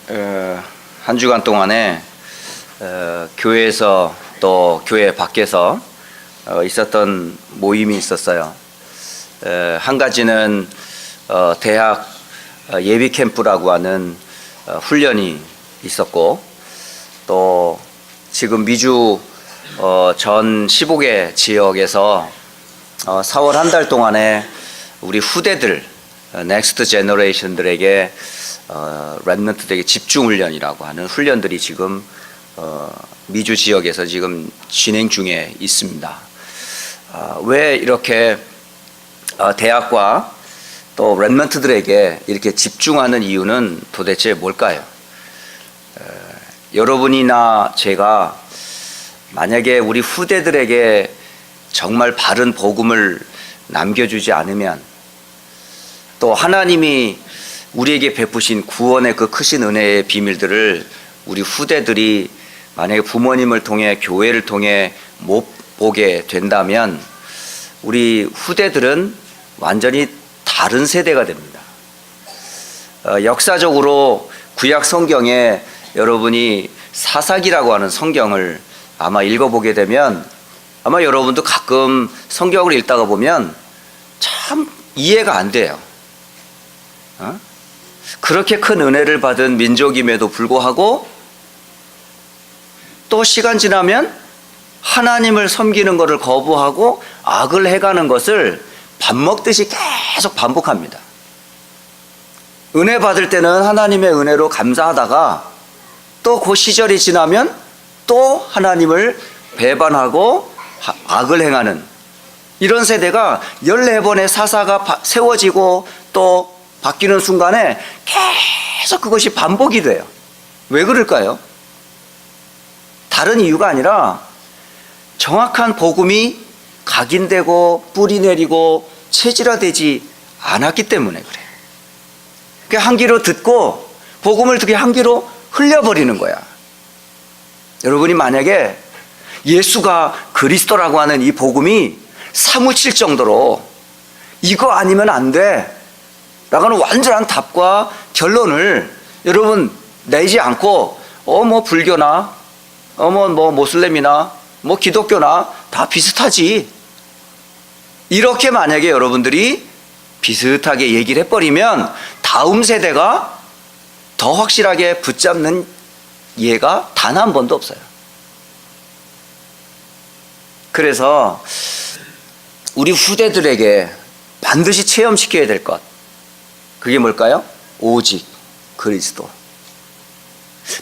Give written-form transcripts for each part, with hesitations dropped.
한 주간 동안에 교회에서 또 교회 밖에서 있었던 모임이 있었어요. 한 가지는 대학 예비 캠프라고 하는 훈련이 있었고, 또 지금 미주 전 15개 지역에서 4월 한 달 동안에 우리 후대들, 넥스트 제너레이션들에게 렘넌트들에게 집중훈련이라고 하는 훈련들이 지금 미주 지역에서 지금 진행 중에 있습니다. 왜 이렇게 대학과 또 렘넌트들에게 이렇게 집중하는 이유는 도대체 뭘까요? 여러분이나 제가 만약에 우리 후대들에게 정말 바른 복음을 남겨주지 않으면, 또 하나님이 우리에게 베푸신 구원의 그 크신 은혜의 비밀들을 우리 후대들이 만약에 부모님을 통해, 교회를 통해 못 보게 된다면 우리 후대들은 완전히 다른 세대가 됩니다. 역사적으로 구약 성경에 여러분이 사사기라고 하는 성경을 아마 읽어보게 되면, 아마 여러분도 가끔 성경을 읽다가 보면 참 이해가 안 돼요. 그렇게 큰 은혜를 받은 민족임에도 불구하고 또 시간 지나면 하나님을 섬기는 것을 거부하고 악을 해가는 것을 밥 먹듯이 계속 반복합니다. 은혜 받을 때는 하나님의 은혜로 감사하다가 또 그 시절이 지나면 또 하나님을 배반하고 악을 행하는 이런 세대가 14번의 사사가 세워지고 또 바뀌는 순간에 계속 그것이 반복이 돼요. 왜 그럴까요? 다른 이유가 아니라 정확한 복음이 각인되고 뿌리 내리고 체질화되지 않았기 때문에 그래요. 그러니까 한 귀로 듣고 복음을 듣게 한 귀로 흘려버리는 거야. 여러분이 만약에 예수가 그리스도라고 하는 이 복음이 사무칠 정도로 이거 아니면 안 돼 라고 하는 완전한 답과 결론을 여러분 내지 않고 뭐 불교나 뭐 모슬렘이나 뭐 기독교나 다 비슷하지, 이렇게 만약에 여러분들이 비슷하게 얘기를 해버리면 다음 세대가 더 확실하게 붙잡는 예가 단 한 번도 없어요. 그래서 우리 후대들에게 반드시 체험시켜야 될 것, 그게 뭘까요? 오직 그리스도.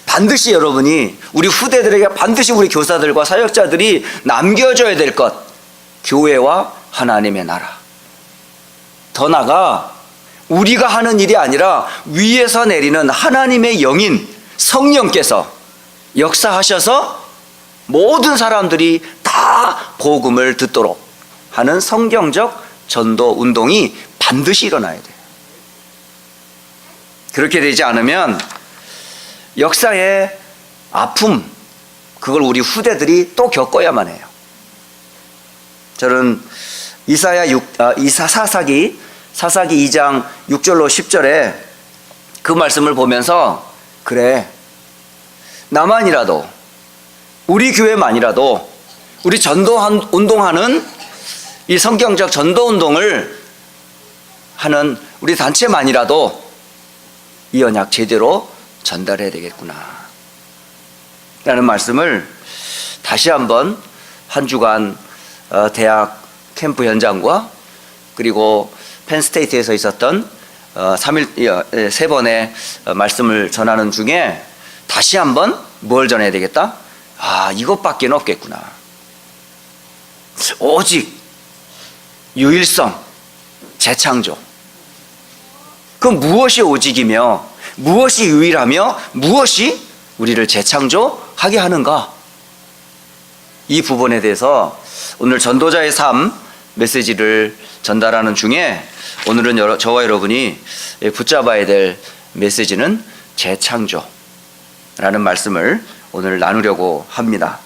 반드시 여러분이 우리 후대들에게, 반드시 우리 교사들과 사역자들이 남겨줘야 될 것, 교회와 하나님의 나라. 더 나아가 우리가 하는 일이 아니라 위에서 내리는 하나님의 영인 성령께서 역사하셔서 모든 사람들이 다 복음을 듣도록 하는 성경적 전도 운동이 반드시 일어나야 돼요. 그렇게 되지 않으면 역사의 아픔, 그걸 우리 후대들이 또 겪어야만 해요. 저는 사사기 2장 6절로 10절에 그 말씀을 보면서, 그래, 나만이라도, 우리 교회만이라도, 우리 전도 운동하는 이 성경적 전도 운동을 하는 우리 단체만이라도 이 언약 제대로 전달해야 되겠구나 라는 말씀을 다시 한번 한 주간 대학 캠프 현장과 그리고 펜스테이트에서 있었던 3번의 말씀을 전하는 중에 다시 한번 뭘 전해야 되겠다? 이것밖에 없겠구나. 오직 유일성, 재창조. 그럼 무엇이 오직이며 무엇이 유일하며 무엇이 우리를 재창조하게 하는가? 이 부분에 대해서 오늘 전도자의 삶 메시지를 전달하는 중에 오늘은 저와 여러분이 붙잡아야 될 메시지는 재창조라는 말씀을 오늘 나누려고 합니다.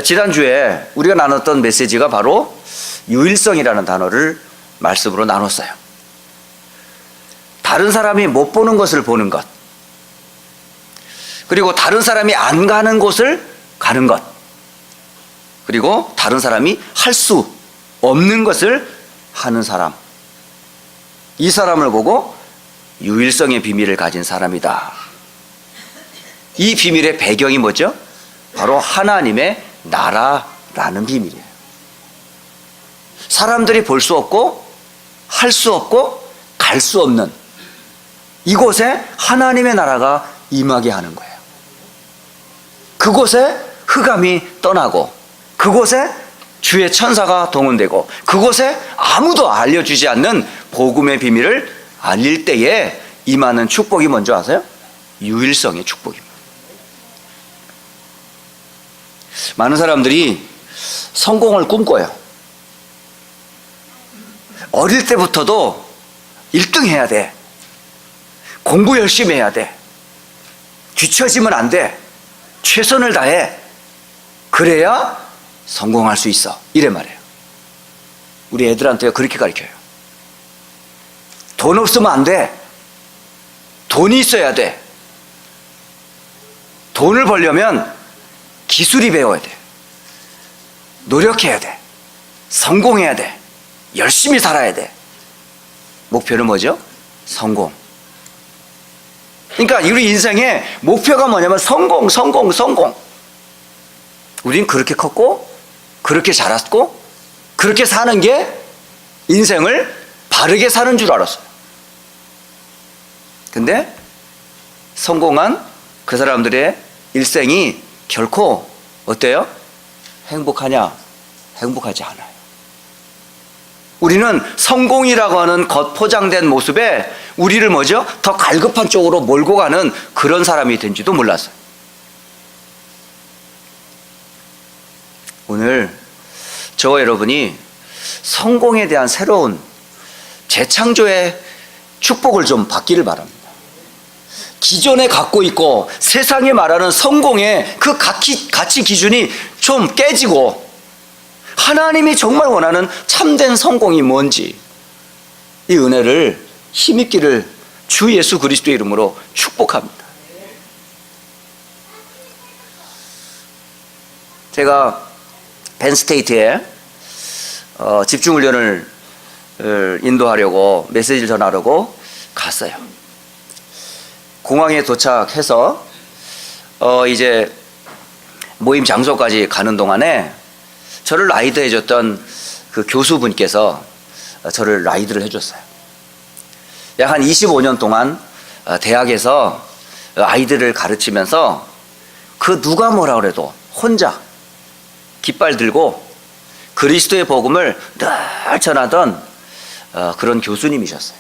지난주에 우리가 나눴던 메시지가 바로 유일성이라는 단어를 말씀으로 나눴어요. 다른 사람이 못 보는 것을 보는 것, 그리고 다른 사람이 안 가는 곳을 가는 것, 그리고 다른 사람이 할 수 없는 것을 하는 사람, 이 사람을 보고 유일성의 비밀을 가진 사람이다. 이 비밀의 배경이 뭐죠? 바로 하나님의 나라라는 비밀이에요. 사람들이 볼 수 없고 할 수 없고 갈 수 없는 이곳에 하나님의 나라가 임하게 하는 거예요. 그곳에 흑암이 떠나고, 그곳에 주의 천사가 동원되고, 그곳에 아무도 알려주지 않는 복음의 비밀을 알릴 때에 임하는 축복이 뭔지 아세요? 유일성의 축복입니다. 많은 사람들이 성공을 꿈꿔요. 어릴 때부터도 1등 해야 돼. 공부 열심히 해야 돼. 뒤처지면 안 돼. 최선을 다해. 그래야 성공할 수 있어. 이래 말이에요. 우리 애들한테 그렇게 가르쳐요. 돈 없으면 안 돼. 돈이 있어야 돼. 돈을 벌려면 기술이 배워야 돼. 노력해야 돼. 성공해야 돼. 열심히 살아야 돼. 목표는 뭐죠? 성공. 그러니까 우리 인생의 목표가 뭐냐면 성공, 성공, 성공. 우린 그렇게 컸고 그렇게 자랐고 그렇게 사는 게 인생을 바르게 사는 줄 알았어요. 근데 성공한 그 사람들의 일생이 결코 어때요? 행복하냐? 행복하지 않아요. 우리는 성공이라고 하는 겉포장된 모습에 우리를 뭐죠? 더 갈급한 쪽으로 몰고 가는 그런 사람이 된지도 몰랐어요. 오늘 저와 여러분이 성공에 대한 새로운 재창조의 축복을 좀 받기를 바랍니다. 기존에 갖고 있고 세상이 말하는 성공의 그 가치 기준이 좀 깨지고 하나님이 정말 원하는 참된 성공이 뭔지, 이 은혜를 힘입기를 주 예수 그리스도의 이름으로 축복합니다. 제가 펜스테이트에 집중훈련을 인도하려고 메시지를 전하려고 갔어요. 공항에 도착해서 이제 모임 장소까지 가는 동안에 저를 라이드 해줬던 그 교수분께서 저를 라이드를 해줬어요. 약 한 25년 동안 대학에서 아이들을 가르치면서 그 누가 뭐라 그래도 혼자 깃발 들고 그리스도의 복음을 늘 전하던 그런 교수님이셨어요.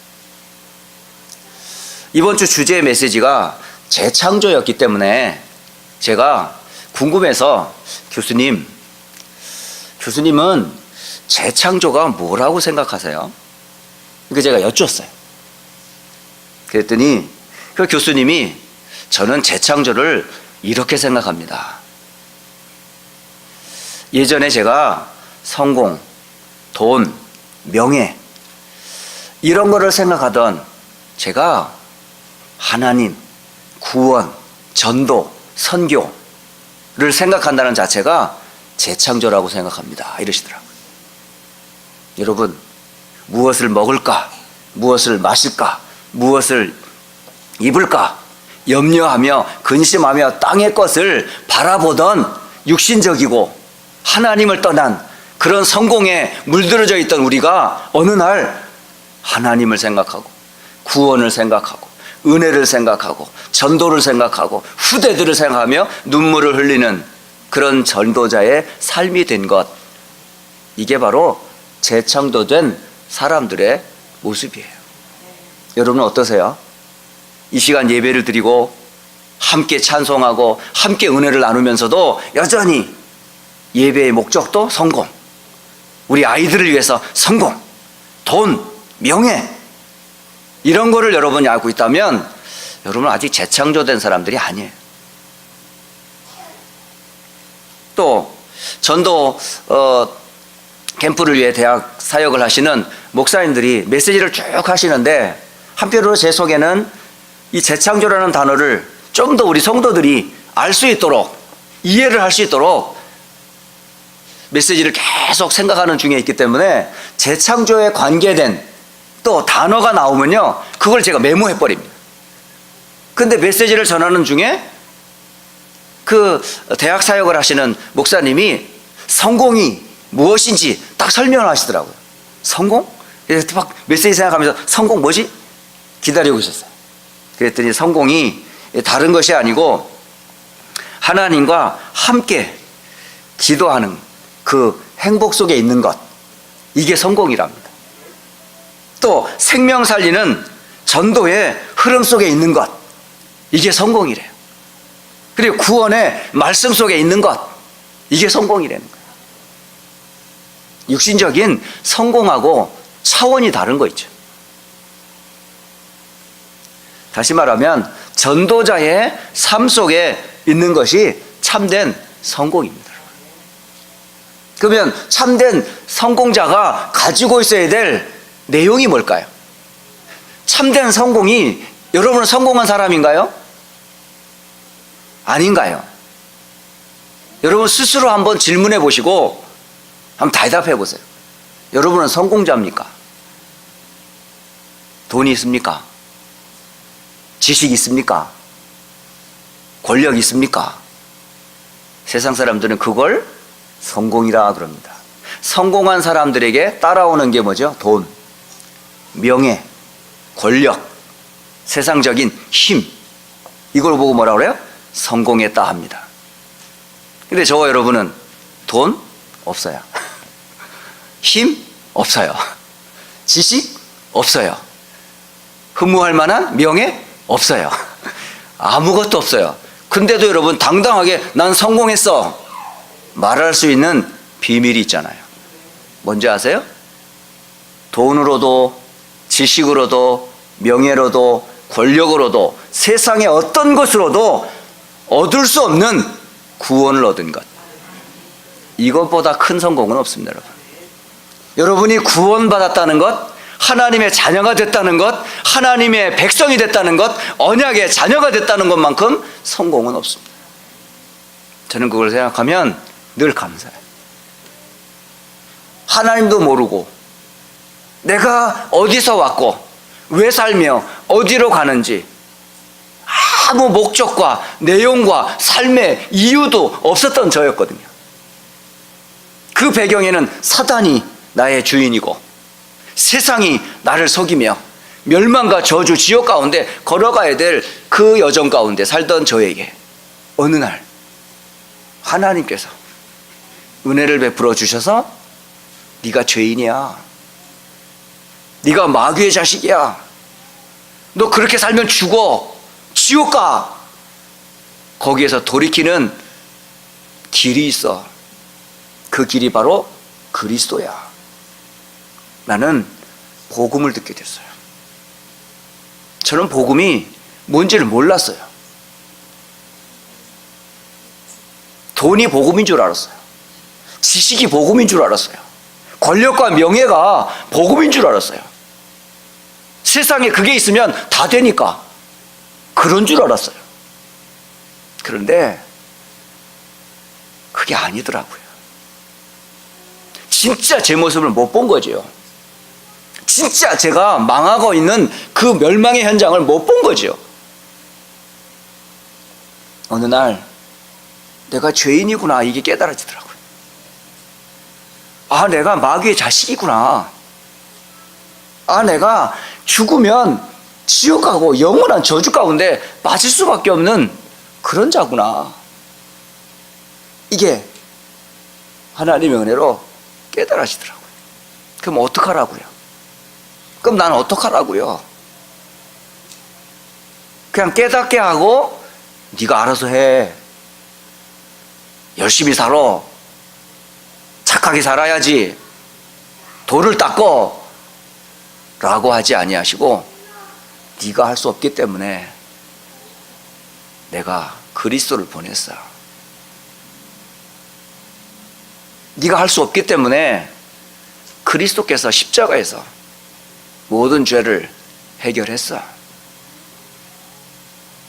이번 주 주제의 메시지가 재창조였기 때문에 제가 궁금해서 교수님은 재창조가 뭐라고 생각하세요? 그러니까 제가 여쭈었어요. 그랬더니 그 교수님이 저는 재창조를 이렇게 생각합니다. 예전에 제가 성공, 돈, 명예 이런 거를 생각하던 제가 하나님, 구원, 전도, 선교를 생각한다는 자체가 재창조라고 생각합니다. 이러시더라고요. 여러분, 무엇을 먹을까? 무엇을 마실까? 무엇을 입을까? 염려하며 근심하며 땅의 것을 바라보던 육신적이고 하나님을 떠난 그런 성공에 물들어져 있던 우리가 어느 날 하나님을 생각하고 구원을 생각하고 은혜를 생각하고 전도를 생각하고 후대들을 생각하며 눈물을 흘리는 그런 전도자의 삶이 된 것, 이게 바로 재창조된 사람들의 모습이에요. 여러분 어떠세요? 이 시간 예배를 드리고 함께 찬송하고 함께 은혜를 나누면서도 여전히 예배의 목적도 성공, 우리 아이들을 위해서 성공, 돈, 명예 이런 거를 여러분이 알고 있다면 여러분은 아직 재창조된 사람들이 아니에요. 또 전도 캠프를 위해 대학 사역을 하시는 목사님들이 메시지를 쭉 하시는데 한편으로 제 속에는 이 재창조라는 단어를 좀 더 우리 성도들이 알 수 있도록, 이해를 할 수 있도록 메시지를 계속 생각하는 중에 있기 때문에 재창조에 관계된 또 단어가 나오면요, 그걸 제가 메모해 버립니다. 근데 메시지를 전하는 중에 그 대학 사역을 하시는 목사님이 성공이 무엇인지 딱 설명을 하시더라고요. 성공? 그래서 막 메시지 생각하면서 성공 뭐지? 기다리고 있었어요. 그랬더니 성공이 다른 것이 아니고 하나님과 함께 기도하는 그 행복 속에 있는 것, 이게 성공이랍니다. 또 생명 살리는 전도의 흐름 속에 있는 것, 이게 성공이래요. 그리고 구원의 말씀 속에 있는 것, 이게 성공이라는 거예요. 육신적인 성공하고 차원이 다른 거 있죠. 다시 말하면 전도자의 삶 속에 있는 것이 참된 성공입니다. 그러면 참된 성공자가 가지고 있어야 될 내용이 뭘까요? 참된 성공이, 여러분은 성공한 사람인가요? 아닌가요? 여러분 스스로 한번 질문해 보시고 한번 대답해 보세요. 여러분은 성공자입니까? 돈이 있습니까? 지식이 있습니까? 권력이 있습니까? 세상 사람들은 그걸 성공이라 그럽니다. 성공한 사람들에게 따라오는 게 뭐죠? 돈, 명예, 권력, 세상적인 힘, 이걸 보고 뭐라 그래요? 성공했다 합니다. 근데 저와 여러분은 돈 없어요. 힘 없어요. 지식 없어요. 흠모할 만한 명예 없어요. 아무것도 없어요. 근데도 여러분 당당하게 난 성공했어 말할 수 있는 비밀이 있잖아요. 뭔지 아세요? 돈으로도 지식으로도 명예로도 권력으로도 세상의 어떤 것으로도 얻을 수 없는 구원을 얻은 것, 이것보다 큰 성공은 없습니다. 여러분, 여러분이 구원받았다는 것, 하나님의 자녀가 됐다는 것, 하나님의 백성이 됐다는 것, 언약의 자녀가 됐다는 것만큼 성공은 없습니다. 저는 그걸 생각하면 늘 감사해요. 하나님도 모르고 내가 어디서 왔고 왜 살며 어디로 가는지 아무 목적과 내용과 삶의 이유도 없었던 저였거든요. 그 배경에는 사단이 나의 주인이고 세상이 나를 속이며 멸망과 저주 지옥 가운데 걸어가야 될 그 여정 가운데 살던 저에게 어느 날 하나님께서 은혜를 베풀어 주셔서 네가 죄인이야, 네가 마귀의 자식이야, 너 그렇게 살면 죽어, 지옥 가. 거기에서 돌이키는 길이 있어. 그 길이 바로 그리스도야. 나는 복음을 듣게 됐어요. 저는 복음이 뭔지를 몰랐어요. 돈이 복음인 줄 알았어요. 지식이 복음인 줄 알았어요. 권력과 명예가 복음인 줄 알았어요. 세상에 그게 있으면 다 되니까 그런 줄 알았어요. 그런데 그게 아니더라고요. 진짜 제 모습을 못 본 거죠. 진짜 제가 망하고 있는 그 멸망의 현장을 못 본 거죠. 어느 날 내가 죄인이구나, 이게 깨달아지더라고요. 아, 내가 마귀의 자식이구나. 아, 내가 죽으면 지옥 가고 영원한 저주 가운데 빠질 수밖에 없는 그런 자구나. 이게 하나님의 은혜로 깨달아지더라고요. 그럼 어떡하라고요? 그럼 나는 어떡하라고요? 그냥 깨닫게 하고 네가 알아서 해, 열심히 살아, 착하게 살아야지, 돌을 닦어 라고 하지 아니하시고 네가 할 수 없기 때문에 내가 그리스도를 보냈어. 네가 할 수 없기 때문에 그리스도께서 십자가에서 모든 죄를 해결했어.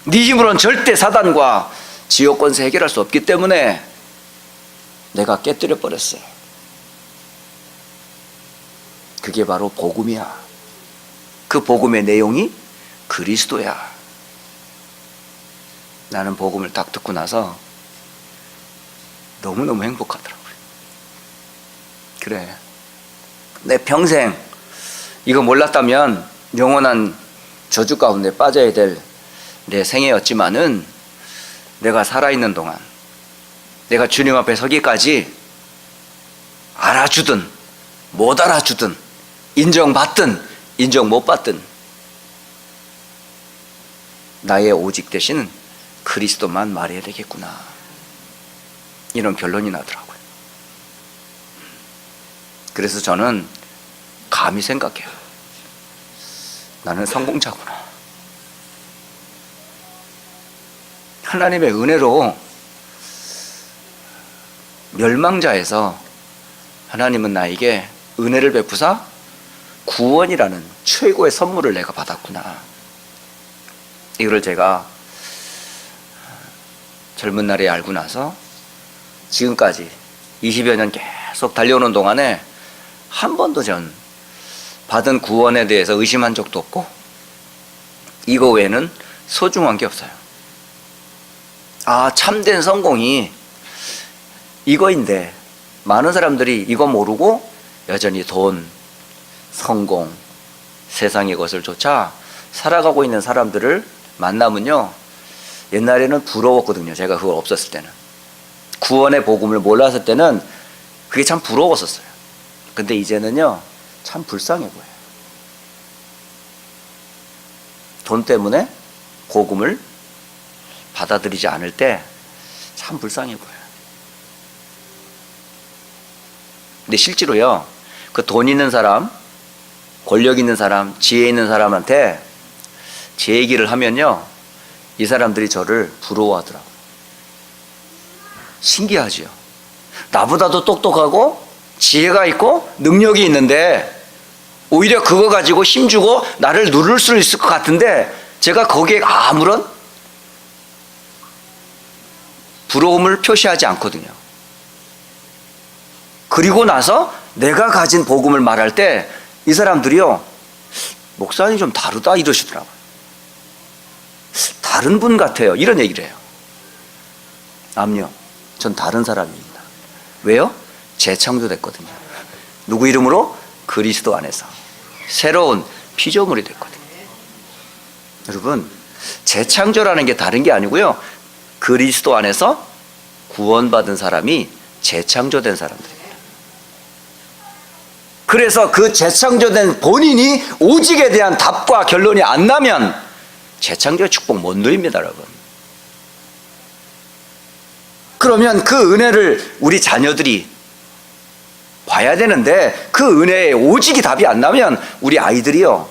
네 힘으로는 절대 사단과 지옥 권세 해결할 수 없기 때문에 내가 깨뜨려 버렸어요. 그게 바로 복음이야. 그 복음의 내용이 그리스도야. 나는 복음을 딱 듣고 나서 너무너무 행복하더라고요. 그래, 내 평생 이거 몰랐다면 영원한 저주 가운데 빠져야 될 내 생애였지만은 내가 살아있는 동안, 내가 주님 앞에 서기까지 알아주든 못 알아주든 인정받든 인정 못 받든 나의 오직 대신 그리스도만 말해야 되겠구나, 이런 결론이 나더라고요. 그래서 저는 감히 생각해요. 나는 성공자구나. 하나님의 은혜로 멸망자에서 하나님은 나에게 은혜를 베푸사 구원이라는 최고의 선물을 내가 받았구나. 이거를 제가 젊은 날에 알고 나서 지금까지 20여 년 계속 달려오는 동안에 한 번도 전 받은 구원에 대해서 의심한 적도 없고 이거 외에는 소중한 게 없어요. 아, 참된 성공이 이거인데 많은 사람들이 이거 모르고 여전히 돈, 성공, 세상의 것을 쫓아 살아가고 있는 사람들을 만나면요, 옛날에는 부러웠거든요. 제가 그걸 없었을 때는, 구원의 복음을 몰랐을 때는 그게 참 부러웠었어요. 근데 이제는요, 참 불쌍해 보여요. 돈 때문에 복음을 받아들이지 않을 때 참 불쌍해 보여요. 근데 실제로요, 그 돈 있는 사람, 권력 있는 사람, 지혜 있는 사람한테 제 얘기를 하면요, 이 사람들이 저를 부러워하더라고요. 신기하지요. 나보다도 똑똑하고 지혜가 있고 능력이 있는데 오히려 그거 가지고 힘주고 나를 누를 수 있을 것 같은데 제가 거기에 아무런 부러움을 표시하지 않거든요. 그리고 나서 내가 가진 복음을 말할 때 이 사람들이요, 목사님 좀 다르다 이러시더라고요. 다른 분 같아요, 이런 얘기를 해요. 암요, 전 다른 사람입니다. 왜요? 재창조됐거든요. 누구 이름으로? 그리스도 안에서 새로운 피조물이 됐거든요. 여러분, 재창조라는 게 다른 게 아니고요, 그리스도 안에서 구원받은 사람이 재창조된 사람들입니다. 그래서 그 재창조된 본인이 오직에 대한 답과 결론이 안 나면 재창조의 축복 못 누립니다, 여러분. 그러면 그 은혜를 우리 자녀들이 봐야 되는데 그 은혜에 오직이 답이 안 나면 우리 아이들이요,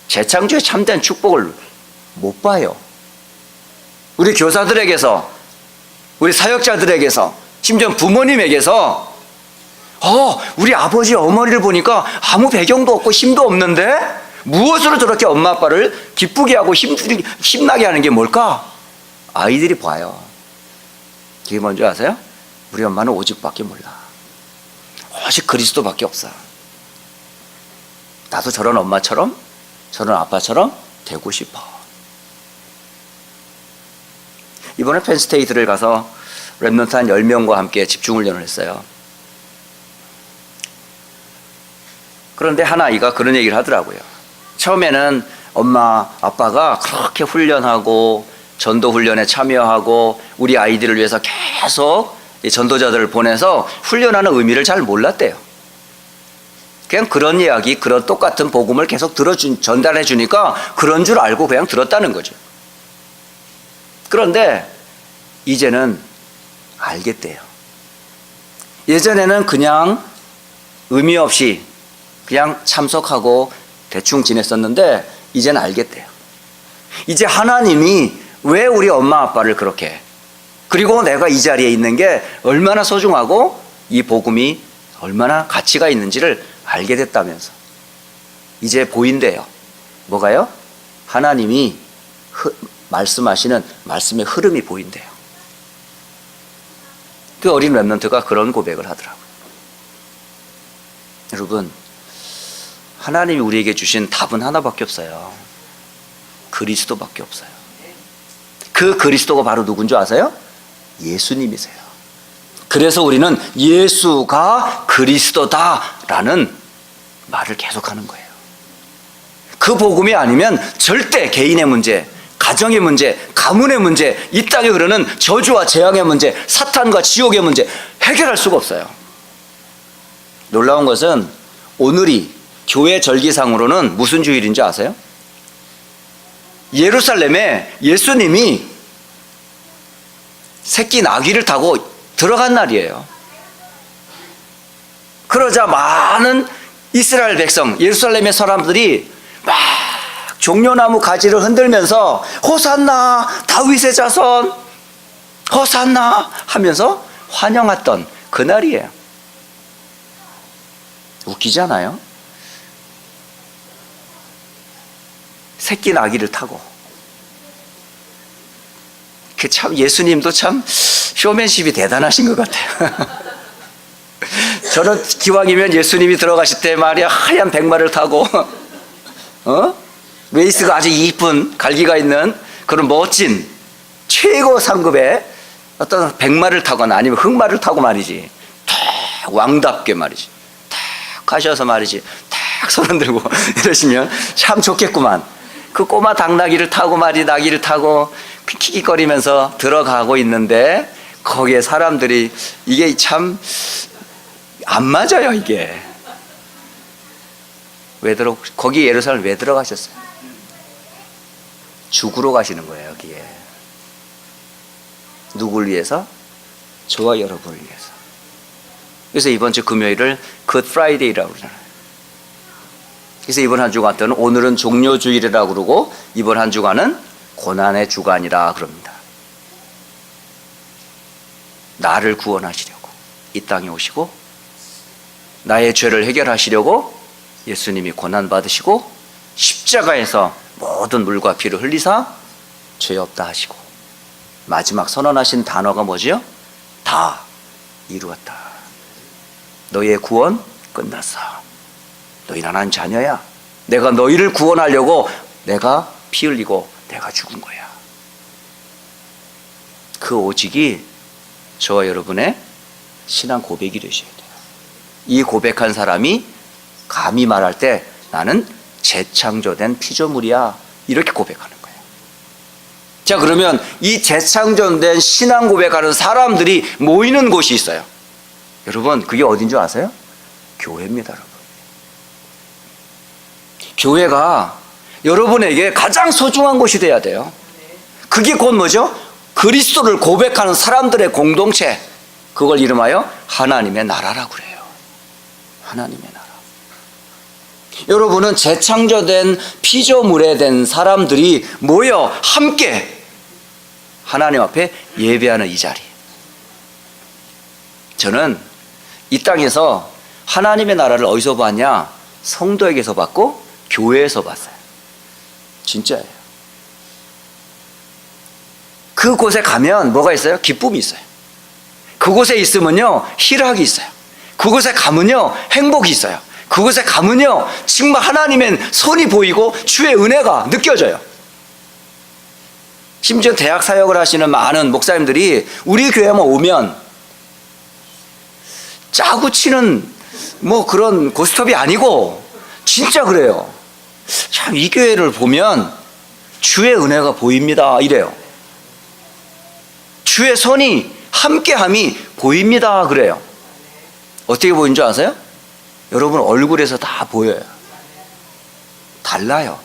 재창조의 참된 축복을 못 봐요. 우리 교사들에게서, 우리 사역자들에게서, 심지어 부모님에게서 우리 아버지 어머니를 보니까 아무 배경도 없고 힘도 없는데 무엇으로 저렇게 엄마 아빠를 기쁘게 하고 힘나게 하는 게 뭘까? 아이들이 봐요. 그게 뭔지 아세요? 우리 엄마는 오직밖에 몰라. 오직 그리스도밖에 없어. 나도 저런 엄마처럼 저런 아빠처럼 되고 싶어. 이번에 펜스테이트를 가서 랩넌트 한 10명과 함께 집중훈련을 했어요. 그런데 한 아이가 그런 얘기를 하더라고요. 처음에는 엄마 아빠가 그렇게 훈련하고 전도 훈련에 참여하고 우리 아이들을 위해서 계속 전도자들을 보내서 훈련하는 의미를 잘 몰랐대요. 그냥 그런 이야기, 그런 똑같은 복음을 계속 전달해 주니까 그런 줄 알고 그냥 들었다는 거죠. 그런데 이제는 알겠대요. 예전에는 그냥 의미 없이 그냥 참석하고 대충 지냈었는데 이제는 알겠대요. 이제 하나님이 왜 우리 엄마 아빠를 그렇게, 그리고 내가 이 자리에 있는 게 얼마나 소중하고 이 복음이 얼마나 가치가 있는지를 알게 됐다면서 이제 보인대요. 뭐가요? 하나님이 말씀하시는 말씀의 흐름이 보인대요. 그 어린 렘넌트가 그런 고백을 하더라고요. 여러분, 하나님이 우리에게 주신 답은 하나밖에 없어요. 그리스도밖에 없어요. 그 그리스도가 바로 누군 줄 아세요? 예수님이세요. 그래서 우리는 예수가 그리스도다라는 말을 계속하는 거예요. 그 복음이 아니면 절대 개인의 문제, 가정의 문제, 가문의 문제, 이 땅에 흐르는 저주와 재앙의 문제, 사탄과 지옥의 문제 해결할 수가 없어요. 놀라운 것은 오늘이 교회 절기상으로는 무슨 주일인지 아세요? 예루살렘에 예수님이 새끼 나귀를 타고 들어간 날이에요. 그러자 많은 이스라엘 백성, 예루살렘의 사람들이 막 종려나무 가지를 흔들면서 호산나 다윗의 자손 호산나 하면서 환영했던 그날이에요. 웃기잖아요. 새끼 나귀를 타고. 그 참 예수님도 참 쇼맨십이 대단하신 것 같아요. 저는 기왕이면 예수님이 들어가실 때 말이야 하얀 백마를 타고 레이스가 아주 이쁜 갈기가 있는 그런 멋진 최고 상급의 어떤 백마를 타거나 아니면 흑마를 타고 말이지 탁 왕답게 말이지 탁 가셔서 말이지 탁 손 들고 이러시면 참 좋겠구만. 그 꼬마 당나귀를 타고 나귀를 타고 킥킥거리면서 들어가고 있는데 거기에 사람들이 이게 참 안 맞아요. 이게 거기 예루살렘 왜 들어가셨어요? 죽으러 가시는 거예요. 여기에 누굴 위해서? 저와 여러분을 위해서. 그래서 이번 주 금요일을 굿 프라이데이라고 그러잖아요. 그래서 이번 한 주간은 오늘은 종료주일이라고 그러고 이번 한 주간은 고난의 주간이라 그럽니다. 나를 구원하시려고 이 땅에 오시고 나의 죄를 해결하시려고 예수님이 고난받으시고 십자가에서 모든 물과 피를 흘리사 죄 없다 하시고 마지막 선언하신 단어가 뭐지요? 다 이루었다. 너희의 구원 끝났어. 너희는 난 자녀야. 내가 너희를 구원하려고 내가 피 흘리고 내가 죽은 거야. 그 오직이 저와 여러분의 신앙 고백이 되셔야 돼요. 이 고백한 사람이 감히 말할 때 나는 재창조된 피조물이야 이렇게 고백하는 거예요. 자, 그러면 이 재창조된 신앙 고백하는 사람들이 모이는 곳이 있어요. 여러분 그게 어딘 줄 아세요? 교회입니다. 여러분 교회가 여러분에게 가장 소중한 곳이 돼야 돼요. 그게 곧 뭐죠? 그리스도를 고백하는 사람들의 공동체, 그걸 이름하여 하나님의 나라라고 그래요. 하나님의 나라. 여러분은 재창조된 피조물에 된 사람들이 모여 함께 하나님 앞에 예배하는 이 자리. 저는 이 땅에서 하나님의 나라를 어디서 봤냐? 성도에게서 봤고 교회에서 봤어요. 진짜예요. 그곳에 가면 뭐가 있어요? 기쁨이 있어요. 그곳에 있으면요 희락이 있어요. 그곳에 가면요 행복이 있어요. 그곳에 가면요 정말 하나님의 손이 보이고 주의 은혜가 느껴져요. 심지어 대학 사역을 하시는 많은 목사님들이 우리 교회만 오면 짜고 치는 뭐 그런 고스톱이 아니고 진짜 그래요. 참 이 교회를 보면 주의 은혜가 보입니다 이래요. 주의 손이 함께함이 보입니다 그래요. 어떻게 보이는 줄 아세요? 여러분 얼굴에서 다 보여요. 달라요.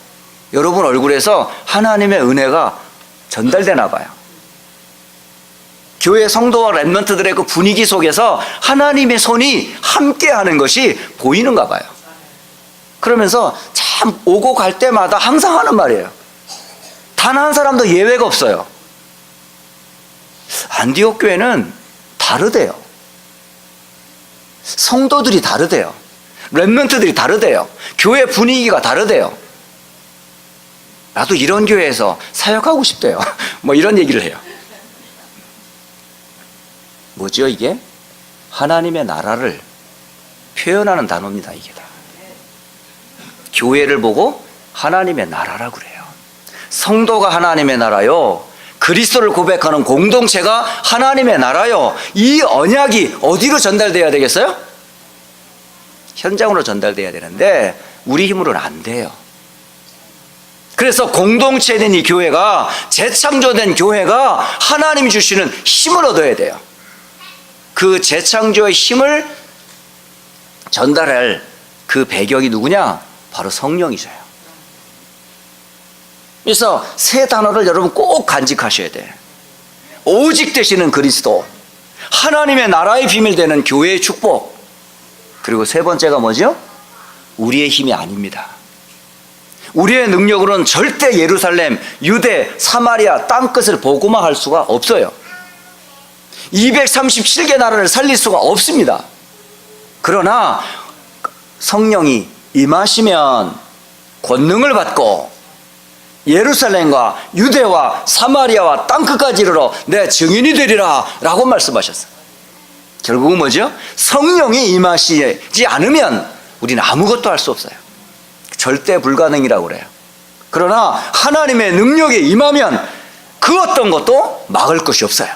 여러분 얼굴에서 하나님의 은혜가 전달되나 봐요. 교회 성도와 렘넌트들의 그 분위기 속에서 하나님의 손이 함께하는 것이 보이는가 봐요. 그러면서 참 오고 갈 때마다 항상 하는 말이에요. 단 한 사람도 예외가 없어요. 안디옥 교회는 다르대요. 성도들이 다르대요. 렘넌트들이 다르대요. 교회 분위기가 다르대요. 나도 이런 교회에서 사역하고 싶대요. 뭐 이런 얘기를 해요. 뭐죠 이게? 하나님의 나라를 표현하는 단어입니다. 이게 다. 교회를 보고 하나님의 나라라고 그래요. 성도가 하나님의 나라요, 그리스도를 고백하는 공동체가 하나님의 나라요. 이 언약이 어디로 전달돼야 되겠어요? 현장으로 전달돼야 되는데 우리 힘으로는 안 돼요. 그래서 공동체된 이 교회가, 재창조된 교회가 하나님이 주시는 힘을 얻어야 돼요. 그 재창조의 힘을 전달할 그 배경이 누구냐? 바로 성령이셔요. 그래서 세 단어를 여러분 꼭 간직하셔야 돼. 오직 되시는 그리스도, 하나님의 나라의 비밀 되는 교회의 축복, 그리고 세 번째가 뭐죠? 우리의 힘이 아닙니다. 우리의 능력으로는 절대 예루살렘, 유대, 사마리아 땅끝을 복음화할 수가 없어요. 237개 나라를 살릴 수가 없습니다. 그러나 성령이 임하시면 권능을 받고 예루살렘과 유대와 사마리아와 땅끝까지 이르러 내 증인이 되리라 라고 말씀하셨어요. 결국은 뭐죠? 성령이 임하시지 않으면 우리는 아무것도 할 수 없어요. 절대 불가능이라고 그래요. 그러나 하나님의 능력에 임하면 그 어떤 것도 막을 것이 없어요.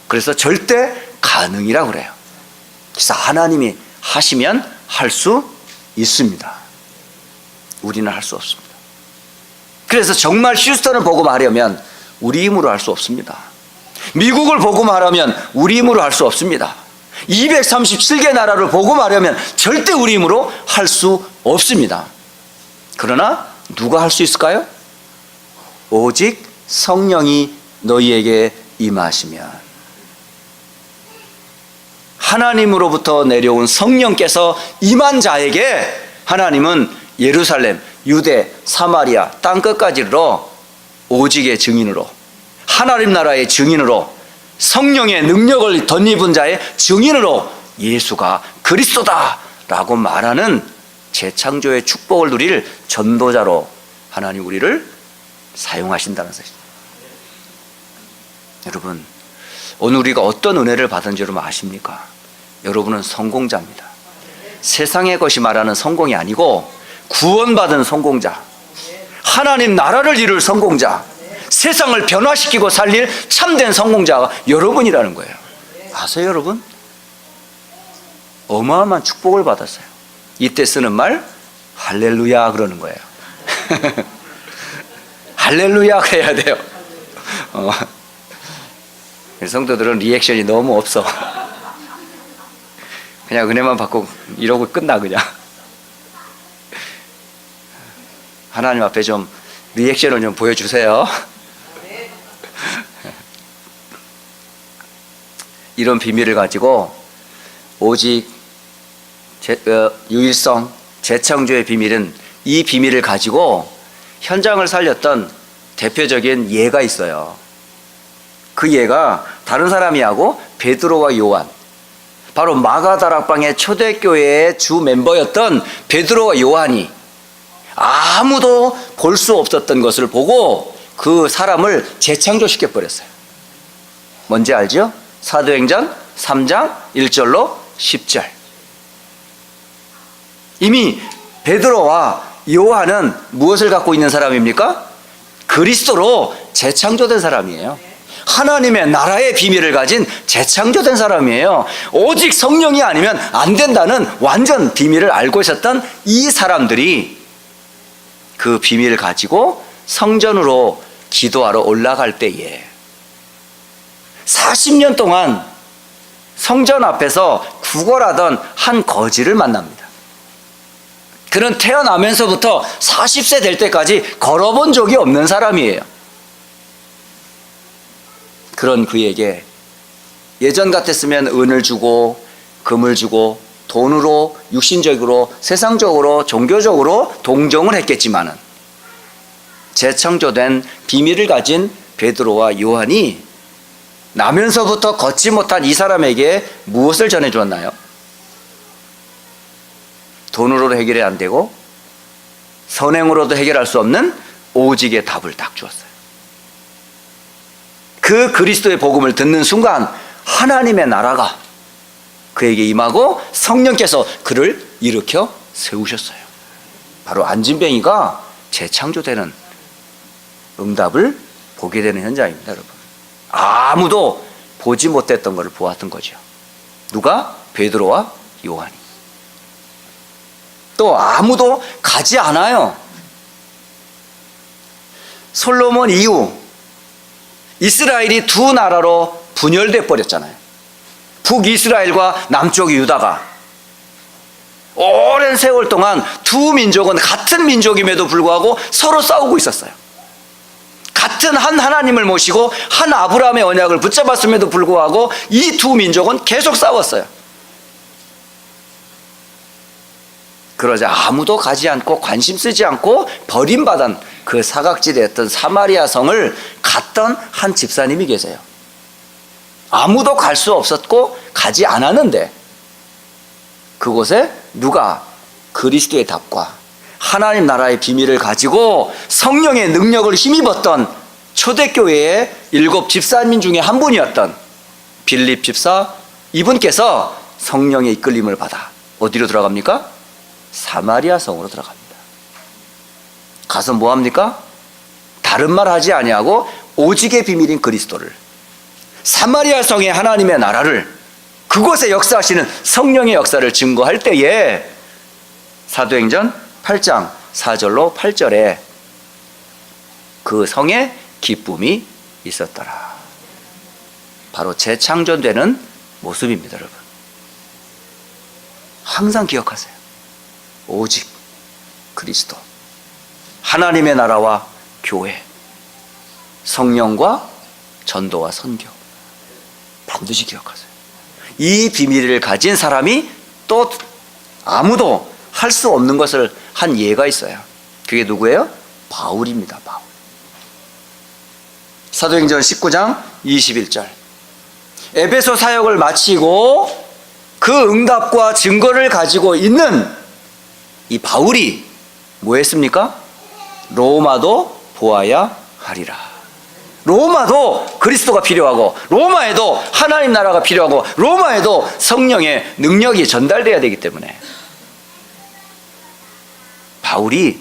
그래서 절대 가능이라고 그래요. 그래서 하나님이 하시면 할 수 있습니다. 우리는 할 수 없습니다. 그래서 정말 휴스턴을 복음하려면 우리 힘으로 할 수 없습니다. 미국을 복음하려면 우리 힘으로 할 수 없습니다. 237개 나라를 복음하려면 절대 우리 힘으로 할 수 없습니다. 그러나 누가 할 수 있을까요? 오직 성령이 너희에게 임하시면, 하나님으로부터 내려온 성령께서 임한 자에게 하나님은 예루살렘, 유대, 사마리아 땅끝까지 이르러 오직의 증인으로, 하나님 나라의 증인으로, 성령의 능력을 덧입은 자의 증인으로 예수가 그리스도다 라고 말하는 재창조의 축복을 누릴 전도자로 하나님 우리를 사용하신다는 사실입니다. 여러분, 오늘 우리가 어떤 은혜를 받은 줄 아십니까? 여러분은 성공자입니다. 세상의 것이 말하는 성공이 아니고 구원받은 성공자, 하나님 나라를 이룰 성공자, 세상을 변화시키고 살릴 참된 성공자가 여러분이라는 거예요. 아세요 여러분? 어마어마한 축복을 받았어요. 이때 쓰는 말 할렐루야 그러는 거예요. 할렐루야 그래야 돼요. 성도들은 리액션이 너무 없어. 그냥 은혜만 받고 이러고 끝나. 그냥 하나님 앞에 좀 리액션을 좀 보여주세요. 이런 비밀을 가지고 오직 유일성, 재창조의 비밀은, 이 비밀을 가지고 현장을 살렸던 대표적인 예가 있어요. 그 예가 다른 사람이 하고 베드로와 요한, 바로 마가다락방의 초대교회의 주 멤버였던 베드로와 요한이 아무도 볼 수 없었던 것을 보고 그 사람을 재창조시켜 버렸어요. 뭔지 알죠? 사도행전 3장 1절로 10절. 이미 베드로와 요한은 무엇을 갖고 있는 사람입니까? 그리스도로 재창조된 사람이에요. 하나님의 나라의 비밀을 가진 재창조된 사람이에요. 오직 성령이 아니면 안 된다는 완전 비밀을 알고 있었던 이 사람들이 그 비밀을 가지고 성전으로 기도하러 올라갈 때에 40년 동안 성전 앞에서 구걸하던 한 거지를 만납니다. 그는 태어나면서부터 40세 될 때까지 걸어본 적이 없는 사람이에요. 그런 그에게 예전 같았으면 은을 주고 금을 주고 돈으로, 육신적으로, 세상적으로, 종교적으로 동정을 했겠지만은 재창조된 비밀을 가진 베드로와 요한이 나면서부터 걷지 못한 이 사람에게 무엇을 전해주었나요? 돈으로도 해결이 안 되고 선행으로도 해결할 수 없는 오직의 답을 딱 주었어요. 그 그리스도의 복음을 듣는 순간 하나님의 나라가 그에게 임하고 성령께서 그를 일으켜 세우셨어요. 바로 안진뱅이가 재창조되는 응답을 보게 되는 현장입니다, 여러분. 아무도 보지 못했던 것을 보았던 거죠. 누가? 베드로와 요한이. 또 아무도 가지 않아요. 솔로몬 이후 이스라엘이 두 나라로 분열돼 버렸잖아요. 북이스라엘과 남쪽 유다가. 오랜 세월 동안 두 민족은 같은 민족임에도 불구하고 서로 싸우고 있었어요. 같은 한 하나님을 모시고 한 아브라함의 언약을 붙잡았음에도 불구하고 이 두 민족은 계속 싸웠어요. 그러자 아무도 가지 않고 관심 쓰지 않고 버림받은 그 사각지대에 있던 사마리아 성을 갔던 한 집사님이 계세요. 아무도 갈 수 없었고 가지 않았는데 그곳에 누가 그리스도의 답과 하나님 나라의 비밀을 가지고 성령의 능력을 힘입었던 초대교회의 7 집사님 중에 한 분이었던 빌립 집사, 이분께서 성령의 이끌림을 받아 어디로 들어갑니까? 사마리아 성으로 들어갑니다. 가서 뭐 합니까? 다른 말 하지 아니하고 오직의 비밀인 그리스도를, 사마리아 성의 하나님의 나라를, 그곳에 역사하시는 성령의 역사를 증거할 때에 사도행전 8장 4절로 8절에 그 성에 기쁨이 있었더라. 바로 재창조되는 모습입니다, 여러분. 항상 기억하세요. 오직 그리스도, 하나님의 나라와 교회, 성령과 전도와 선교, 반드시 기억하세요. 이 비밀을 가진 사람이 또 아무도 할 수 없는 것을 한 예가 있어요. 그게 누구예요? 바울입니다. 바울. 사도행전 19장 21절. 에베소 사역을 마치고 그 응답과 증거를 가지고 있는 이 바울이 뭐 했습니까? 로마도 보아야 하리라. 로마도 그리스도가 필요하고, 로마에도 하나님 나라가 필요하고, 로마에도 성령의 능력이 전달돼야 되기 때문에 바울이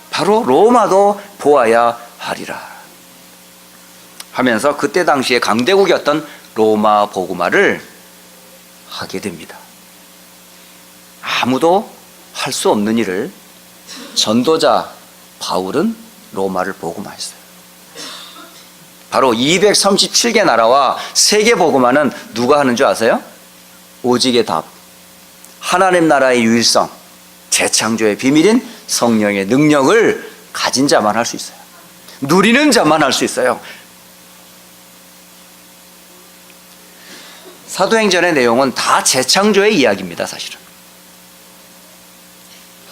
바로 로마도 보아야 하리라 하면서 그때 당시에 강대국이었던 로마 복음화를 하게 됩니다. 아무도 할 수 없는 일을 전도자 바울은 로마를 복음화했어요. 바로 237개 나라와 세계 복음화는 누가 하는 줄 아세요? 오직의 답, 하나님 나라의 유일성, 재창조의 비밀인 성령의 능력을 가진 자만 할 수 있어요. 누리는 자만 할 수 있어요. 사도행전의 내용은 다 재창조의 이야기입니다, 사실은.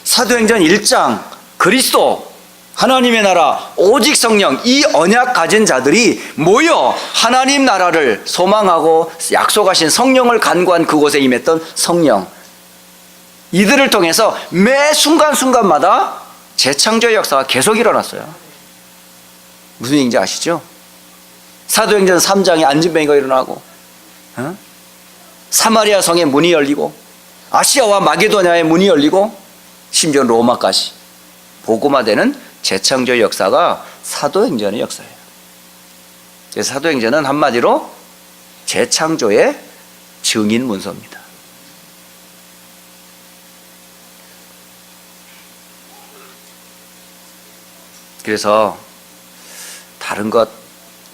사도행전 1장 그리스도, 하나님의 나라, 오직 성령, 이 언약 가진 자들이 모여 하나님 나라를 소망하고 약속하신 성령을 간구한 그곳에 임했던 성령, 이들을 통해서 매 순간순간마다 재창조의 역사가 계속 일어났어요. 무슨 얘기인지 아시죠? 사도행전 3장에 안진뱅이가 일어나고, 사마리아 성의 문이 열리고, 아시아와 마게도냐의 문이 열리고, 심지어 로마까지 복음화되는 재창조의 역사가 사도행전의 역사예요. 그래서 사도행전은 한마디로 재창조의 증인 문서입니다. 그래서 다른 것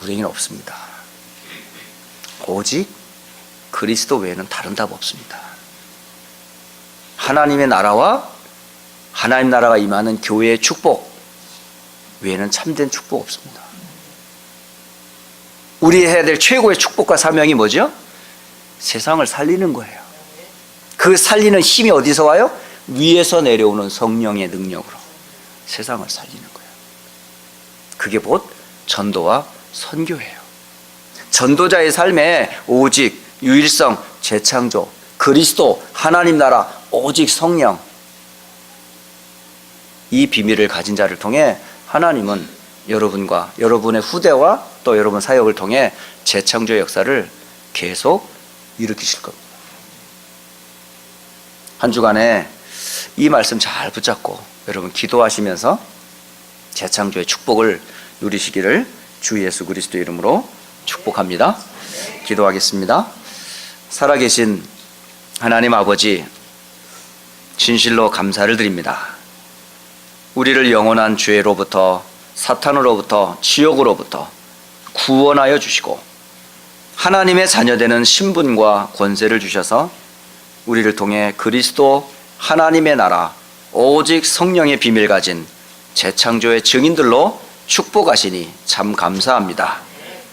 우리에게는 없습니다. 오직 그리스도 외에는 다른 답 없습니다. 하나님의 나라와 하나님 나라가 임하는 교회의 축복 외에는 참된 축복 없습니다. 우리 해야 될 최고의 축복과 사명이 뭐죠? 세상을 살리는 거예요. 그 살리는 힘이 어디서 와요? 위에서 내려오는 성령의 능력으로 세상을 살리는 거예요. 그게 곧 전도와 선교예요. 전도자의 삶에 오직, 유일성, 재창조, 그리스도, 하나님 나라, 오직 성령, 이 비밀을 가진 자를 통해 하나님은 여러분과 여러분의 후대와 또 여러분 사역을 통해 재창조의 역사를 계속 일으키실 겁니다. 한 주간에 이 말씀 잘 붙잡고 여러분 기도하시면서 재창조의 축복을 누리시기를 주 예수 그리스도의 이름으로 축복합니다. 기도하겠습니다. 살아계신 하나님 아버지, 진실로 감사를 드립니다. 우리를 영원한 죄로부터, 사탄으로부터, 지옥으로부터 구원하여 주시고 하나님의 자녀되는 신분과 권세를 주셔서 우리를 통해 그리스도 하나님의 나라, 오직 성령의 비밀 가진 재창조의 증인들로 축복하시니 참 감사합니다.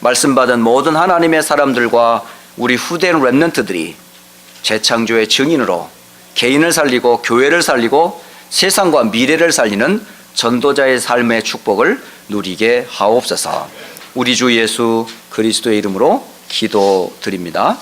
말씀 받은 모든 하나님의 사람들과 우리 후대 렘넌트들이 재창조의 증인으로 개인을 살리고 교회를 살리고 세상과 미래를 살리는 전도자의 삶의 축복을 누리게 하옵소서. 우리 주 예수 그리스도의 이름으로 기도드립니다.